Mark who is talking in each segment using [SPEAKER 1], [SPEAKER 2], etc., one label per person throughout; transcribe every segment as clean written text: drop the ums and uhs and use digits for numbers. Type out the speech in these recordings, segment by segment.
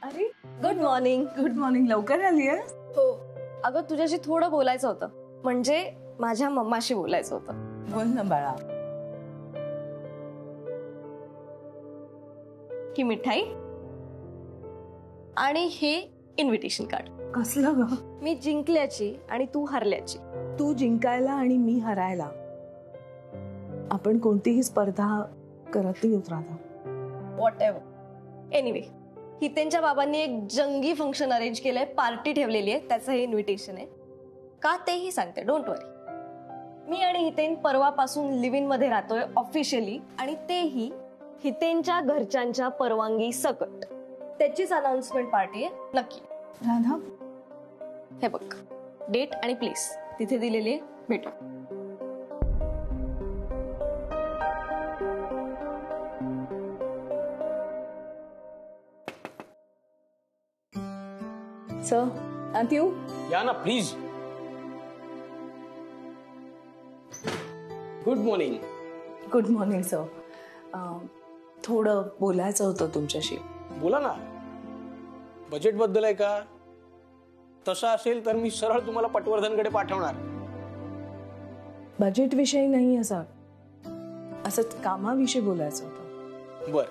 [SPEAKER 1] अरे good morning.
[SPEAKER 2] Good morning. लवकर आली आहे?
[SPEAKER 1] हो अगं तुझ्याशी थोडं बोलायचं होतं, म्हणजे माझ्या मम्माशी बोलायचं होतं.
[SPEAKER 2] बोल ना बाळा.
[SPEAKER 1] ही मिठाई आणि हे इन्व्हिटेशन कार्ड.
[SPEAKER 2] कसलं ग?
[SPEAKER 1] मी जिंकल्याची आणि तू हरल्याची.
[SPEAKER 2] तू जिंकायला आणि मी हरायला. आपण कोणतीही स्पर्धा करत नाही राधा.
[SPEAKER 1] Whatever. एनिवे हितेनच्या बाबांनी एक जंगी फंक्शन अरेंज केलंय, पार्टी ठेवलेली आहे, त्याचं हे इन्व्हिटेशन आहे. का तेही सांगते, डोंट वरी. मी आणि हितेन परवापासून लिव्ह इन मध्ये राहतोय ऑफिशियली, आणि तेही हितेनच्या घरच्यांच्या परवानगी सकट. त्याचीच अनाउन्समेंट पार्टी आहे. नक्की
[SPEAKER 2] राधा,
[SPEAKER 1] हे बघ, डेट आणि प्लेस तिथे दिलेली आहे, भेटू.
[SPEAKER 2] सर अंत्यू
[SPEAKER 3] या ना please. Good morning.
[SPEAKER 2] Good morning sir. थोडं बोलायचं होतं तुमच्याशी.
[SPEAKER 3] बोला ना. बजेट बद्दल आहे का? तसं असेल तर मी सरळ तुम्हाला पटवर्धनकडे पाठवणार.
[SPEAKER 2] बजेट विषयी नाही आहे सर, असंच कामाविषयी बोलायचं होतं.
[SPEAKER 3] बर,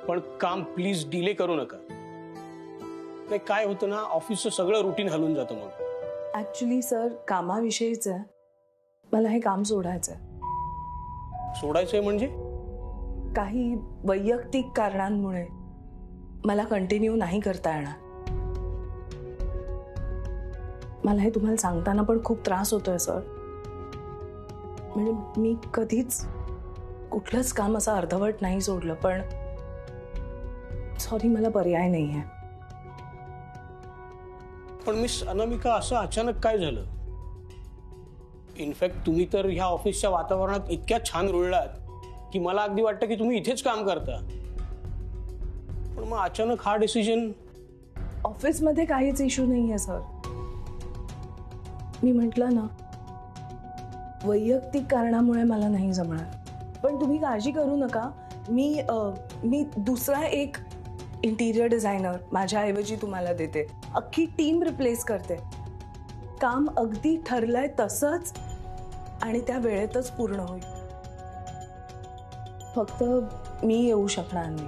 [SPEAKER 3] पण काम प्लीज डिले करू नका. नाही काय होतं ना, ऑफिसचं सगळं रुटीन हलून जातं. मग
[SPEAKER 2] ऍक्च्युली सर कामाविषयीच आहे. मला हे काम सोडायचंय.
[SPEAKER 3] सोडायचंय म्हणजे?
[SPEAKER 2] काही वैयक्तिक कारणांमुळे मला कंटिन्यू नाही करता येणार. मला हे तुम्हाला सांगताना पण खूप त्रास होतोय सर. म्हणजे मी कधीच कुठलंच काम असं अर्धवट नाही सोडलं, पण सॉरी मला पर्याय नाही आहे.
[SPEAKER 3] पण मिस अनामिका, असं अचानक काय झालं? इनफॅक्ट तुम्ही तर ह्या ऑफिसच्या वातावरणात इतक्या छान रुळलात की मला अगदी वाटतं की तुम्ही इथेच काम करता. पण मग अचानक हा डिसिजन?
[SPEAKER 2] ऑफिसमध्ये काहीच इश्यू नाही आहे सर. मी म्हटलं ना, वैयक्तिक कारणामुळे मला नाही जमणार. पण तुम्ही काळजी करू नका. मी दुसरा एक इंटिरियर डिझायनर माझ्याऐवजी तुम्हाला देते. अख्खी टीम रिप्लेस करते. काम अगदी ठरलंय तसंच आणि त्या वेळेतच पूर्ण होईल. फक्त मी येऊ शकणार नाही.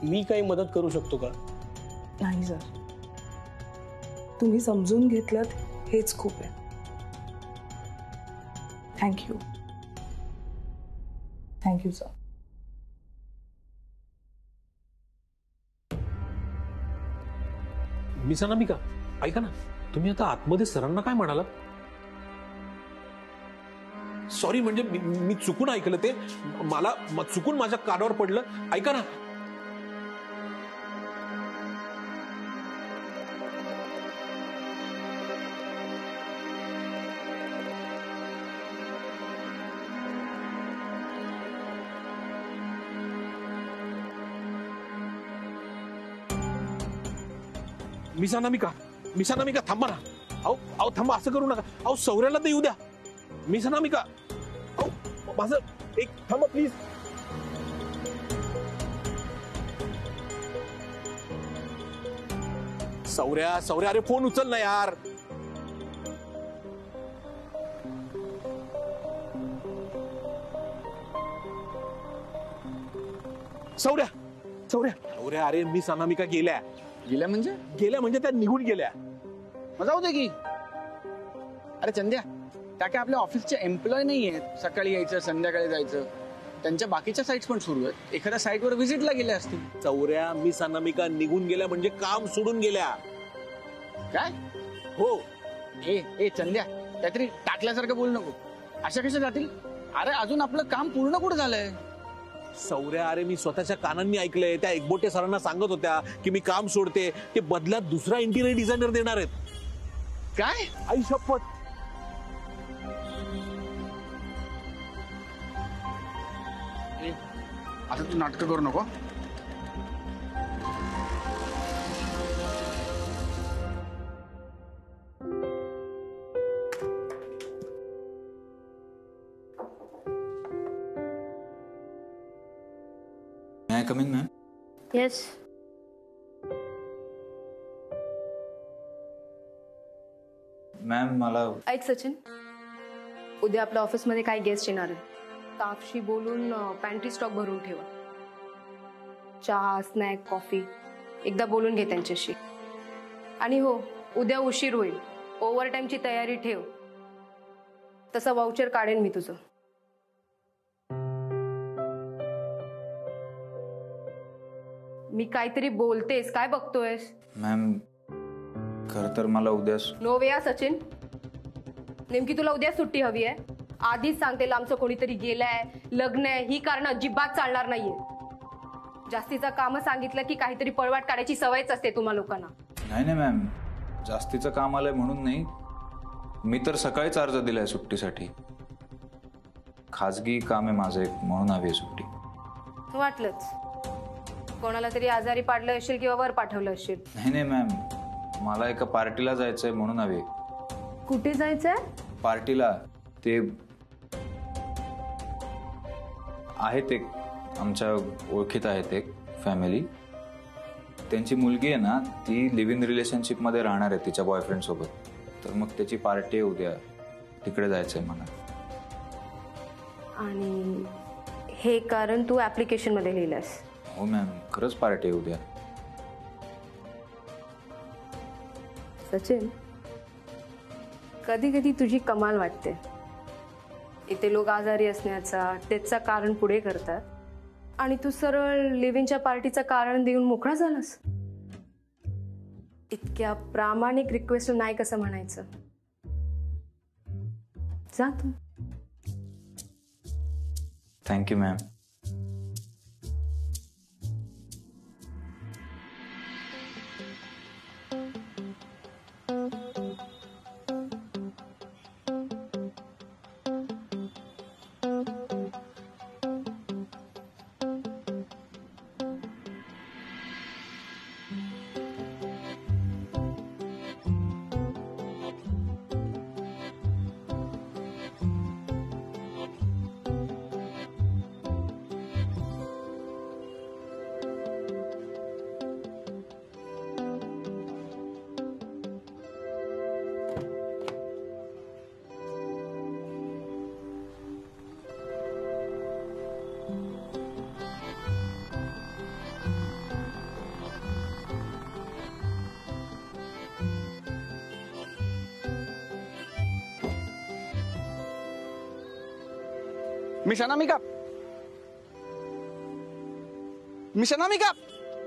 [SPEAKER 3] मी काही मदत करू शकतो का?
[SPEAKER 2] नाही सर, तुम्ही समजून घेतलत हेच खूप आहे. Thank you. Thank you sir.
[SPEAKER 4] Miss Anamika, ऐका ना, तुम्ही आता आतमध्ये सरांना काय म्हणालात? सॉरी, म्हणजे मी चुकून ऐकलं ते. मला चुकून माझ्या कानावर पडलं. ऐका ना. मिस अनामिका थांबा ना. अहो थांबा, असं करू नका. अहो सौर्याला तर येऊ द्या. मिस अनामिका, अहो माझं एक थांबा प्लीज. सौर्या, अरे फोन उचल ना यार. सौर्या, अरे मिस अनामिका गेल्या म्हणजे त्या निघून गेल्या.
[SPEAKER 5] जाऊ दे की. अरे चंद्या, त्या काय आपल्या ऑफिसचे एम्प्लॉय नाही आहेत. सकाळी यायचं संध्याकाळी जायचं. त्यांच्या बाकीच्या साईट्स पण सुरू आहेत. एखाद्या साईटवर व्हिजिटला गेल्या असतील.
[SPEAKER 4] सौर्या, मिस अनामिका निघून गेल्या म्हणजे काम सोडून गेल्या.
[SPEAKER 5] काय?
[SPEAKER 4] हो.
[SPEAKER 5] ए चंद्या, काहीतरी टाकल्यासारखं बोलू नको. अशा कशा जातील? अरे अजून आपलं काम पूर्ण कुठं झालंय?
[SPEAKER 4] सौर्या, अरे मी स्वतःच्या कानांनी ऐकलंय. त्या एकबोटे सरांना सांगत होत्या की मी काम सोडते, ते बदल्यात दुसरा इंटिरियर डिझायनर देणार आहेत.
[SPEAKER 5] काय?
[SPEAKER 4] आई शपथ.
[SPEAKER 5] आता तू नाटकं करू नको.
[SPEAKER 6] May I come in, ma'am?
[SPEAKER 1] Yes.
[SPEAKER 6] Ma'am मला
[SPEAKER 1] ऐक सचिन, उद्या आपल्या ऑफिसमध्ये काही गेस्ट येणार आहे. स्टाफशी बोलून पॅन्ट्री स्टॉक भरून ठेवा. चहा, स्नॅक, कॉफी एकदा बोलून घे त्यांच्याशी. आणि हो, उद्या उशीर होईल, ओव्हर टाईमची तयारी ठेव. तसं वाउचर काढेन मी तुझं. मी काहीतरी बोलतेस, काय बघतोयस?
[SPEAKER 6] मॅम खरं तर मला उद्या
[SPEAKER 1] नो वे सचिन, नेमकी तुला उद्या सुट्टी हवी आहे. आधीच सांगते, लांबचं कोणीतरी गेलंय, लग्न आहे, ही कारण अजिबात चालणार नाहीये. जास्तीचं काम सांगितलं की काहीतरी पळवाट काढायची सवयच असते तुम्हा लोकांना.
[SPEAKER 6] नाही मॅम, जास्तीचं काम आलंय म्हणून नाही. मी तर सकाळीच अर्ज दिलाय सुट्टीसाठी. खाजगी काम आहे माझं एक, म्हणून हवी आहे सुट्टी.
[SPEAKER 1] वाटलंच कोणाला तरी आजारी पाडलं असेल किंवा वर पाठवलं असेल.
[SPEAKER 6] नाही मॅम, मला एका पार्टीला जायचंय म्हणून हवी.
[SPEAKER 1] कुठे जायचंय?
[SPEAKER 6] पार्टीला. ते आहेत एक आमच्या ओळखीत आहेत एक फॅमिली. त्यांची मुलगी आहे ना, ती लिव्ह इन रिलेशनशिप मध्ये राहणार आहे तिच्या बॉयफ्रेंड सोबत. तर मग त्याची पार्टी आहे उद्या, तिकडे जायचंय मला.
[SPEAKER 1] आणि हे कारण तू ऍप्लिकेशन मध्ये लिहिलंस?
[SPEAKER 6] हो मॅम, खरंच पार्टी आहे उद्या.
[SPEAKER 1] सचिन, कधी कधी तुझी कमाल वाटते. इथे लोक आजारी असण्याचा त्याचा कारण पुढे करतात आणि तू सरळ लिव्हिंगच्या पार्टीचं कारण देऊन मोकळा झालास. इतक्या प्रामाणिक रिक्वेस्ट नाही कसं म्हणायचं. जा तू.
[SPEAKER 6] Thank you ma'am.
[SPEAKER 5] Miss Anamika, miss Anamika,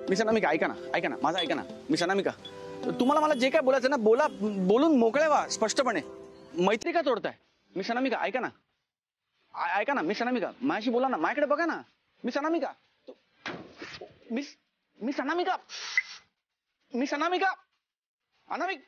[SPEAKER 5] miss Anamika, ऐका ना माझं ऐका ना. मिस अनामिका, तुम्हाला मला जे काय बोलायचं ना बोला, बोलून मोकळे व्हा स्पष्टपणे. मैत्री का तोडताय? मिस अनामिका ऐका ना, ऐका ना. मिस अनामिका माझ्याशी बोला ना, माझ्याकडे बघा ना. Miss Anamika, miss Anamika, miss अनामिका, अनामिक,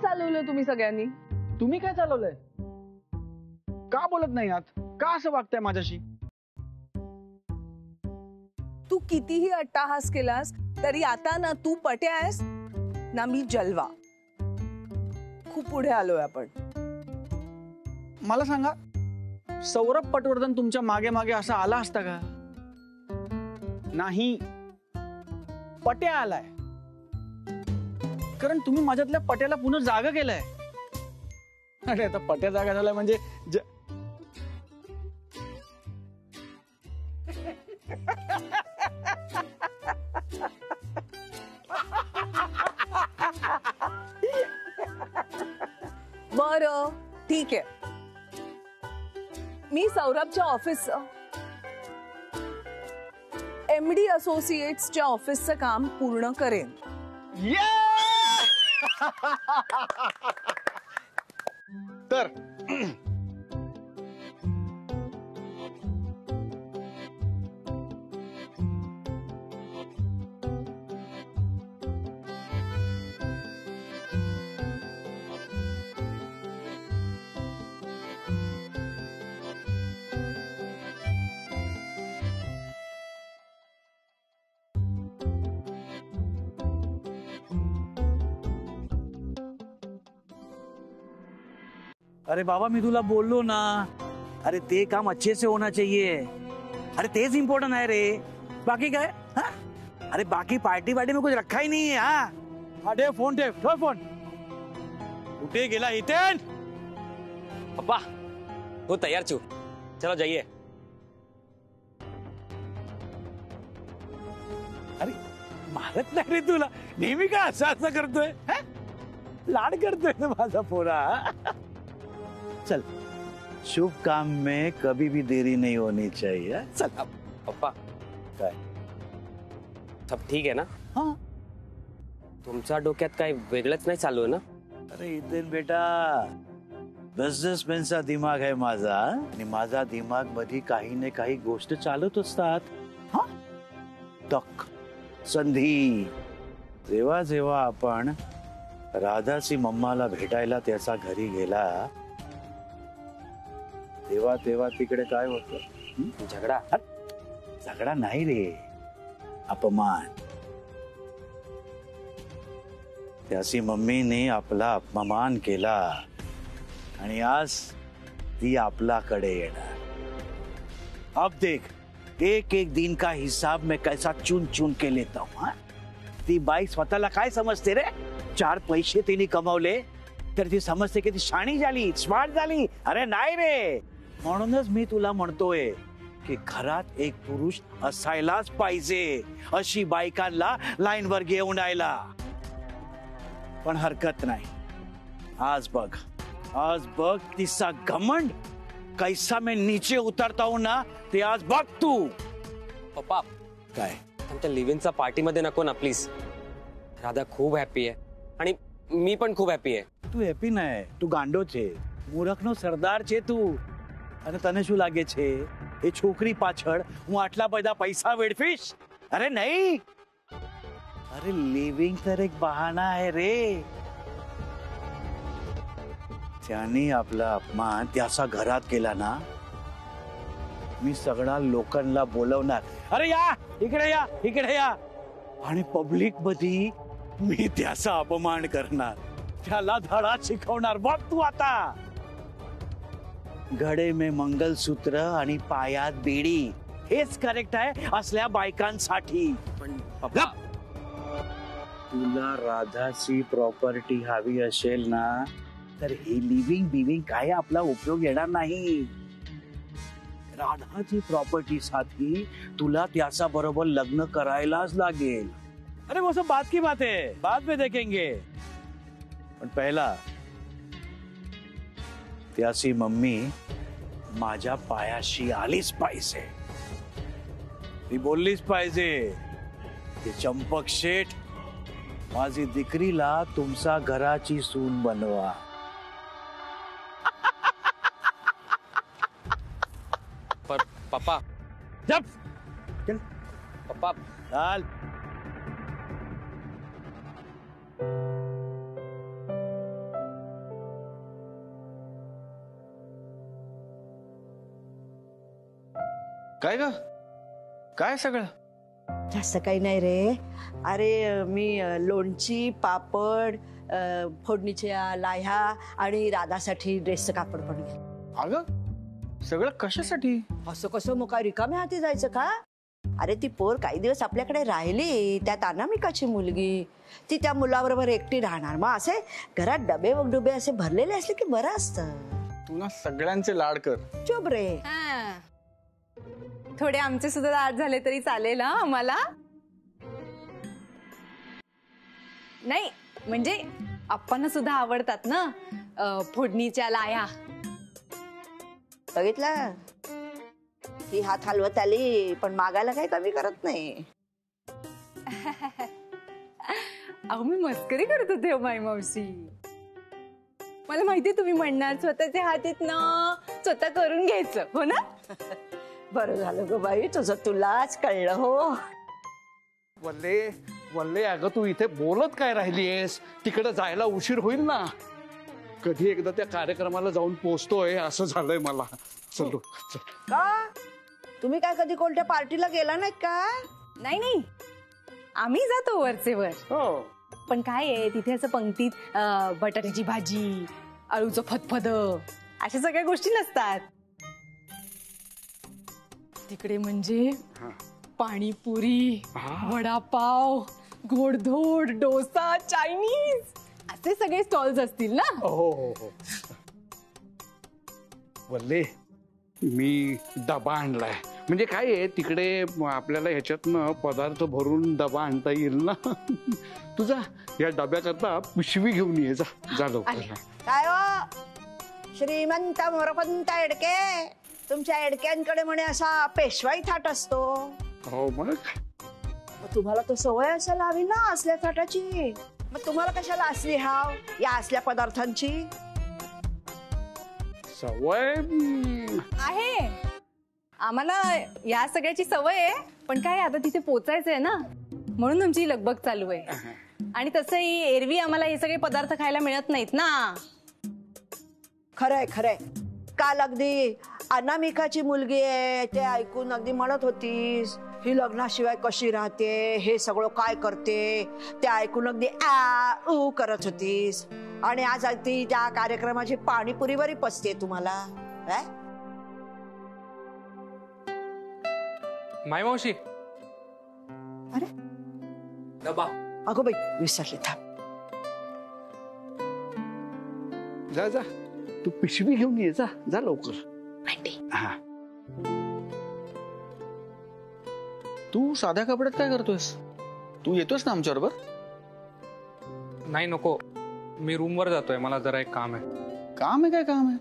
[SPEAKER 2] चालवलं तुम्ही सगळ्यांनी?
[SPEAKER 5] तुम्ही काय चालवलंय? का बोलत नाही आहात? का असं वागताय माझ्याशी?
[SPEAKER 2] तू कितीही अट्टाहास केलास तरी आता ना तू पट्या आहेस ना मी जलवा. खूप पुढे आलोय आपण.
[SPEAKER 5] मला सांगा, सौरभ पटवर्धन तुमच्या मागे मागे असा आला असता का? नाही, पट्या आलाय. कारण तुम्ही माझ्यातल्या पट्याला पुन्हा जागा केलाय. अरे आता पट्या जागा झालाय म्हणजे
[SPEAKER 2] बरं ठीक आहे. मी सौरभच्या ऑफिस MD असोसिएट्सच्या ऑफिसचं काम पूर्ण करेन.
[SPEAKER 5] तर
[SPEAKER 7] अरे बाबा मी तुला बोललो ना, अरे ते काम अच्छे से होना चाहिए. अरे तेज इम्पोर्टेंट है रे, बाकी क्या है? हा? अरे बाकी पार्टी में कुछ रखा ही नहीं है. हाँ ठेव फोन, ठेव फोन. कुठे गेला हितेन?
[SPEAKER 8] पप्पा हो तैयार छू, चलो जाइए.
[SPEAKER 7] अरे मारत नाही रे तुला, नेहमी का असं करतोय? हा? लाड करतोय ना माझा पोरा. चल, शुभ काम में कभी भी देरी नहीं होनी चाहिए. चल
[SPEAKER 8] पप्पा
[SPEAKER 7] काय?
[SPEAKER 8] सब ठीक आहे ना?
[SPEAKER 7] हाँ.
[SPEAKER 8] तुमच्या डोक्यात काही वेगळंच नाही चालू आहे ना?
[SPEAKER 7] अरे हितेन बेटा, बिझनेसमॅनचा दिमाग आहे माझा आणि माझा दिमाग मध्ये काही ना काही गोष्ट चालत असतात. हा, तक संधी. जेव्हा जेव्हा आपण राधाची मम्माला भेटायला त्याचा घरी गेला तेव्हा तेव्हा तिकडे काय होतं?
[SPEAKER 8] झगडा?
[SPEAKER 7] झगडा नाही रे, अपमान. त्याची मम्मीने आपला अपमान केला आणि आज ती आपल्याकडे येणार. अब देख, एक एक दिन का हिसाब मैं कैसा चुन चुन के लेता हूं. हाँ? ती बाई स्वतःला काय समजते रे? 4 पैसे तिने कमवले तर ती समजते की ती शाणी झाली, स्मार्ट झाली. अरे नाही रे. म्हणूनच मी तुला म्हणतोय की घरात एक पुरुष असायलाच पाहिजे, अशी बायकांना लाईन वर घेऊन यायला. पण हरकत नाही. आज बघ तिचा घमंड कैसा मैं नीचे उतरता हूं ना, ते आज बघ तू.
[SPEAKER 8] पप्पा
[SPEAKER 7] काय?
[SPEAKER 8] आमच्या लिव्हिंगचा पार्टीमध्ये नको ना प्लीज. राधा खूप हॅपी आहे आणि मी पण खूप हॅपी आहे.
[SPEAKER 7] તું હેપી ના, તું ગાંડો છે, મૂર્ખનો સરદાર છે તું. અને તને શું લાગે છે એ છોકરી પાછળ હું આટલા બધા પૈસા વેડફીશ? અરે નહીં. અરે लिव्हिंग तर एक बहाना आहे रे. त्याने आपला अपमान त्याचा घरात केला ना, मी सगळ्या लोकांना बोलवणार. अरे या इकडे, या इकडे या. आणि पब्लिक मध्ये मी त्याचा अपमान करणार, त्याला धडा शिकवणार. बघ तू आता. घडे में मंगलसूत्र आणि पायात बेडी, हेच करेक्ट आहे असल्या बायकांसाठी.
[SPEAKER 8] पण पप्पा,
[SPEAKER 7] तुला राधाची प्रॉपर्टी हवी असेल ना, तर हे लिव्हिंग बिविंग काय आपला उपयोग येणार नाही. राधाची प्रॉपर्टी साठी तुला त्याचा बरोबर लग्न करायलाच लागेल. अरे वो सब बात की बात है, बाद में देखेंगे. पण पहिला त्याची मम्मी माझ्या पायाशी आलीच पाहिजे. ती बोललीच पाहिजे की चंपक शेठ, माझी दिकरीला तुमचा घराची सून बनवा.
[SPEAKER 8] पर पप्पा,
[SPEAKER 7] जप चल
[SPEAKER 8] पप्पा
[SPEAKER 7] चाल.
[SPEAKER 5] काय ग, काय सगळं?
[SPEAKER 9] जास्त काही नाही रे. अरे मी लोणची, पापड, फोडणीच्या लाह्या आणि राधासाठी ड्रेसचं कापड पण घेतलं.
[SPEAKER 5] अगं सगळं कशासाठी?
[SPEAKER 9] असं कसं मग काय रिकाम्या हाती जायचं का? अरे ती पोर काही दिवस आपल्याकडे राहिली, त्यात अनामिकाची मुलगी, ती त्या मुलाबरोबर एकटी राहणार. मग असे घरात डबे असे भरलेले असले की बरं असतं.
[SPEAKER 5] तू ना सगळ्यांचे लाड कर.
[SPEAKER 9] चुप रे.
[SPEAKER 10] थोडे आमचे सुद्धा लाड झाले तरी चालेल हा आम्हाला. नाही म्हणजे आप्पांना सुद्धा आवडतात ना फोडणीच्या लाया.
[SPEAKER 9] बघितलं, ही हात हलवत आली पण मागायला काही कमी करत नाही.
[SPEAKER 10] अहो मी मस्करी करत होते माई मावशी. मला माहितीये तुम्ही म्हणणार स्वतःचे हात आहेत ना स्वतः करून घ्यायचं, हो ना?
[SPEAKER 9] बरं झालं ग बाई, तुझं तुलाच कळलं. हो
[SPEAKER 7] वल्ले वल्ले, अगं तू इथे बोलत काय राहिलीयस? तिकडे जायला उशीर होईल ना. कधी एकदा त्या कार्यक्रमाला जाऊन पोहोचतोय असं झालंय मला. चलो चल.
[SPEAKER 9] का तुम्ही काय कधी कोणत्या पार्टीला गेला नाहीत का?
[SPEAKER 10] नाही नाही आम्ही जातो वरचे वर.
[SPEAKER 7] हो,
[SPEAKER 10] पण काय आहे तिथे असं पंक्तीत बटाट्याची भाजी, आळूचं फतफद अशा सगळ्या गोष्टी नसतात. तिकडे म्हणजे पाणीपुरी, वडापाव, गोडधोड, डोसा, चायनीज असे सगळे स्टॉल्स असतील ना.
[SPEAKER 7] हो हो हो. वल्ले मी डबा आणलाय. म्हणजे काय आहे तिकडे आपल्याला ह्याच्यातनं पदार्थ भरून डबा आणता येईल ना. तुझा या डब्याकरता पिशवी घेऊन ये. जा लवकर.
[SPEAKER 9] काय हो श्रीमंत मोरपंत एडके, तुमच्या एडक्यांकडे म्हणे असा पेशवाई थाट असतो.
[SPEAKER 7] हो मग
[SPEAKER 9] तुम्हाला तो सवय असायला हवी ना असल्या थाटाची. मग तुम्हाला कशाला असली हाव या असल्या पदार्थांची?
[SPEAKER 7] सवय
[SPEAKER 10] आहे आम्हाला या सगळ्याची सवय आहे. पण काय आता तिथे पोचायचंय ना म्हणून आमची लगबग चालू आहे. आणि तसंही एरवी आम्हाला हे सगळे पदार्थ खायला मिळत नाहीत ना.
[SPEAKER 9] खरंय खरंय. काल अगदी अनामिकाची मुलगी आहे ते ऐकून अगदी म्हणत होतीस ही लग्नाशिवाय कशी राहते, हे सगळं काय करते ते ऐकून अगदी आ ऊ करत होतीस. आणि आज अगदी त्या कार्यक्रमाची पाणीपुरीवरही पचते तुम्हाला.
[SPEAKER 8] माय मावशी.
[SPEAKER 9] अरे
[SPEAKER 8] डबा.
[SPEAKER 9] अगो बाई विसरले. थांब.
[SPEAKER 7] जा जा, तू पिशवी घेऊन ये. जा लवकर. हा.
[SPEAKER 5] तू साध्या कपड्यात काय करतोयस? तू येतोस ना आमच्या बरोबर?
[SPEAKER 11] नाही नको, मी रूमवर जातोय, मला जरा एक काम आहे.
[SPEAKER 5] काम आहे? काय काम आहे?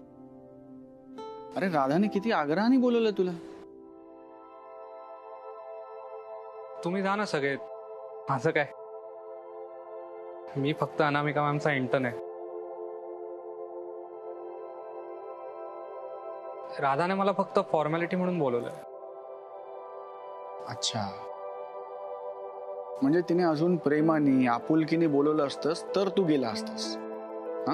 [SPEAKER 5] अरे राधाने किती आग्रहाने बोलवलं तुला.
[SPEAKER 11] तुम्ही जा ना सगळे. माझं काय, मी फक्त अनामिका मॅमचा इंटर्न आहे. राधाने मला फक्त फॉर्मॅलिटी म्हणून बोलवलंय.
[SPEAKER 5] अच्छा, म्हणजे तिने अजून प्रेमाने आपुलकीने बोलवलं असतंस तर तू गेला असतास. हा,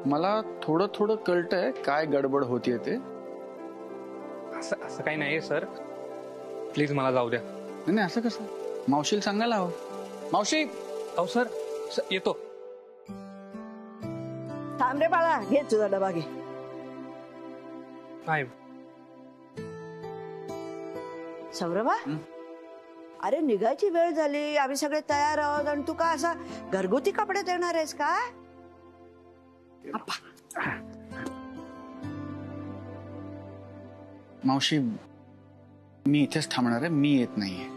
[SPEAKER 5] मला थोडं थोडं कळतंय काय गडबड होतीये ते.
[SPEAKER 11] असं काही नाही सर, प्लीज मला जाऊ द्या.
[SPEAKER 5] नाही असं कसं, मावशीला सांगायला हवं. मावशी.
[SPEAKER 11] अहो सर येतो.
[SPEAKER 9] थांब रे बाळा, घे तुझा डबा घे.
[SPEAKER 11] नाही
[SPEAKER 9] सौरभा, अरे निघायची वेळ झाली, आम्ही सगळे तयार आहोत आणि तू का असा घरगुती कपड्यात येणार आहेस का?
[SPEAKER 5] मावशी मी इथेच थांबणार आहे, मी येत नाहीये.